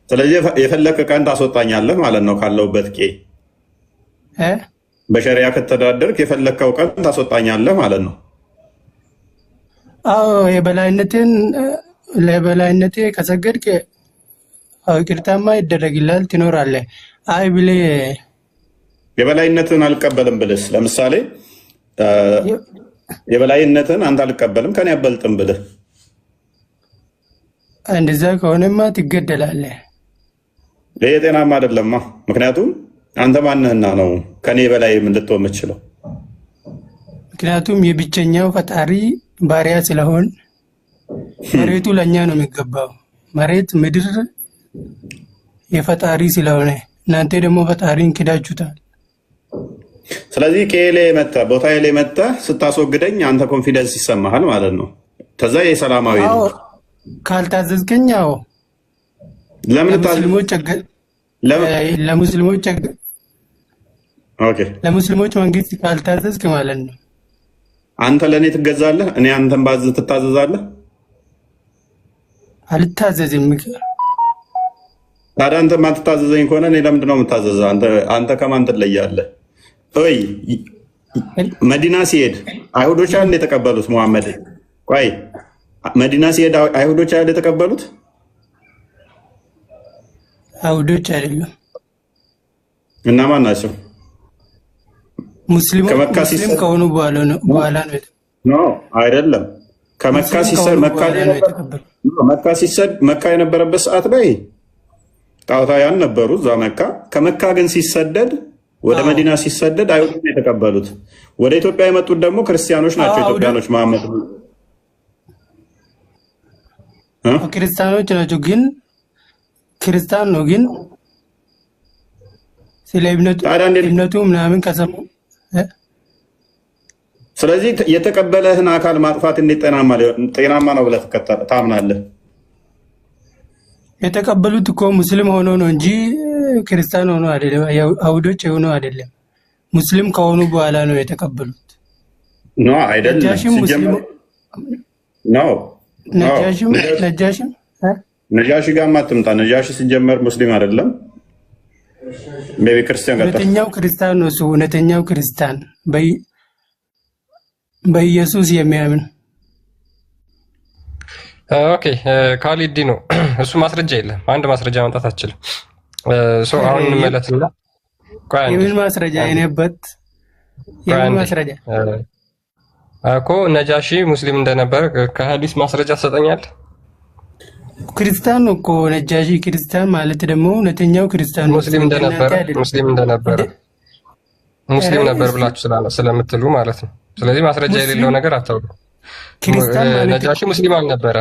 ስለዚህ የፈለከ ቀን ታስወጣኛለህ ማለት ነው ካለውበት ቄ በሸሪያ ከተዳደርክ የፈለከው ቀን ታስወጣኛለህ ማለት ነው። አዎ ለበላይነቴ ከሰገድክ ይቅርታማ ይደረግልሃል ትኖራለህ። አይ ብሌ የበላይነትን አልቀበልም ብልስ ለምሳሌ የበላይነትን አንተ አልቀበልም ከኔ አበልጥም ብልህ እንደዛ ከሆነማ ትገደላለህ። ይሄ ጤናማ አይደለማ። ምክንያቱም አንተ ማንህና ነው ከኔ በላይ ልትሆን የምትችለው? ምክንያቱም የብቸኛው ፈጣሪ ባሪያ ስለሆን መሬቱ ለእኛ ነው የሚገባው። መሬት ምድር የፈጣሪ ስለሆነ እናንተ ደግሞ ፈጣሪን ክዳችሁታል። ስለዚህ ቄሌ መጣ ቦታ ላይ መጣ ስታስወግደኝ አንተ ኮንፊደንስ ይሰማሃል ማለት ነው። ከዛ የሰላማዊ ነው ካልታዘዝከኛው ለሙስሊሞች መንግስት ካልታዘዝክ ማለት ነው። አንተ ለእኔ ትገዛለህ፣ እኔ አንተን ባዝ ትታዘዛለህ። አልታዘዝም። ታዲያ አንተ ማትታዘዘኝ ከሆነ እኔ ለምንድን ነው የምታዘዘው? አንተ ከማን ትለያለህ? ወይ መዲና ሲሄድ አይሁዶች አይደል የተቀበሉት ሙሐመድ? ቆይ መዲና ሲሄድ አይሁዶች አይደል የተቀበሉት? አይሁዶች አይደለም። እና ማን ናቸው? ሙስሊም ከሆኑ በኋላ ነው አይደለም። መካ ሲሰድ መካ የነበረበት ሰዓት ላይ ጣዖታውያን ነበሩ እዛ መካ። ከመካ ግን ሲሰደድ ወደ መዲና ሲሰደድ አይሁዶች የተቀበሉት። ወደ ኢትዮጵያ የመጡት ደግሞ ክርስቲያኖች ናቸው። ኢትዮጵያኖች መሐመድ ክርስቲያኖች ናቸው። ግን ክርስቲያን ነው ግን ስለ እምነቱ ምናምን ከሰሙ ስለዚህ የተቀበለህን አካል ማጥፋት እንዴት ጤናማ ነው ብለህ ታምናለህ? የተቀበሉት እኮ ሙስሊም ሆኖ ነው እንጂ ክርስቲያን ሆኖ አይደለም። አይሁዶች ሆኖ አይደለም። ሙስሊም ከሆኑ በኋላ ነው የተቀበሉት። ኖ አይደለም። ነጃሺ ጋር ማትምጣ። ነጃሺ ሲጀመር ሙስሊም አይደለም። ቤቢ ክርስቲያን ጋር እውነተኛው ክርስቲያን ነው እሱ። እውነተኛው ክርስቲያን በኢየሱስ የሚያምን ኦኬ። ካሊዲ ነው እሱ። ማስረጃ የለም። አንድ ማስረጃ ማምጣት አትችልም። አሁን እንመለስና የምን ማስረጃ የኔበት የምን ማስረጃ እኮ ነጃሺ ሙስሊም እንደነበረ ከሐዲስ ማስረጃ ትሰጠኛለህ? ክርስቲያን ነው እኮ ነጃሺ። ክርስቲያን ማለት ደግሞ እውነተኛው ክርስቲያን ሙስሊም ነበር ብላችሁ ስለምትሉ ማለት ነው። ስለዚህ ማስረጃ የሌለው ነገር አታውሩ። ነጃሺ ሙስሊም አልነበረ።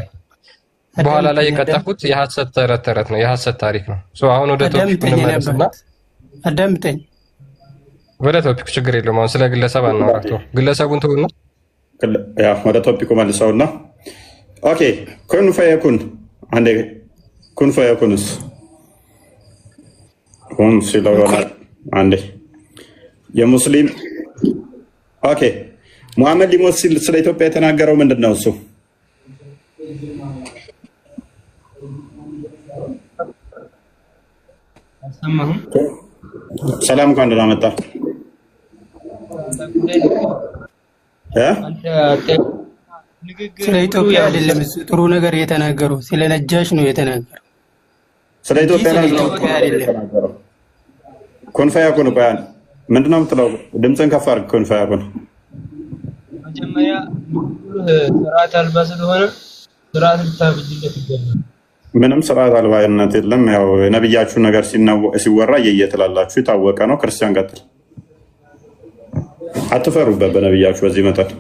በኋላ ላይ የቀጠፉት የሐሰት ተረት ነው፣ የሐሰት ታሪክ ነው። አሁን ወደ ቶፒክ እንመለስና አዳምጠኝ። ወደ ቶፒክ ችግር የለውም። አሁን ስለ ግለሰብ አናወራቶ ግለሰቡን ተውና ወደ ቶፒኩ መልሰውና ኦኬ ኩን ፈየኩን አንዴ ኩን ፈየኩንስ ኩን ሲለውና አንዴ የሙስሊም ኦኬ ሙሐመድ ሊሞት ሲል ስለ ኢትዮጵያ የተናገረው ምንድን ነው? እሱ ሰላም እንኳን ደህና መጣ። ስለ ኢትዮጵያ አይደለም ጥሩ ነገር የተናገረው፣ ስለ ነጃሽ ነው የተናገረው። ስለ ኢትዮጵያ አይደለም። ኩን ፈየኩን ቆያን ምንድን ነው የምትለው? ድምፅን ከፍ አድርግ። ኩን ፈየኩን መጀመሪያ ስርዓት አልባ ስለሆነ ስርዓት ልታብጅለት ይገባል። ምንም ስርዓት አልባነት የለም። ያው የነብያችሁ ነገር ሲወራ እየየትላላችሁ የታወቀ ነው። ክርስቲያን ቀጥል። አትፈሩበት በነብያችሁ በዚህ መጠን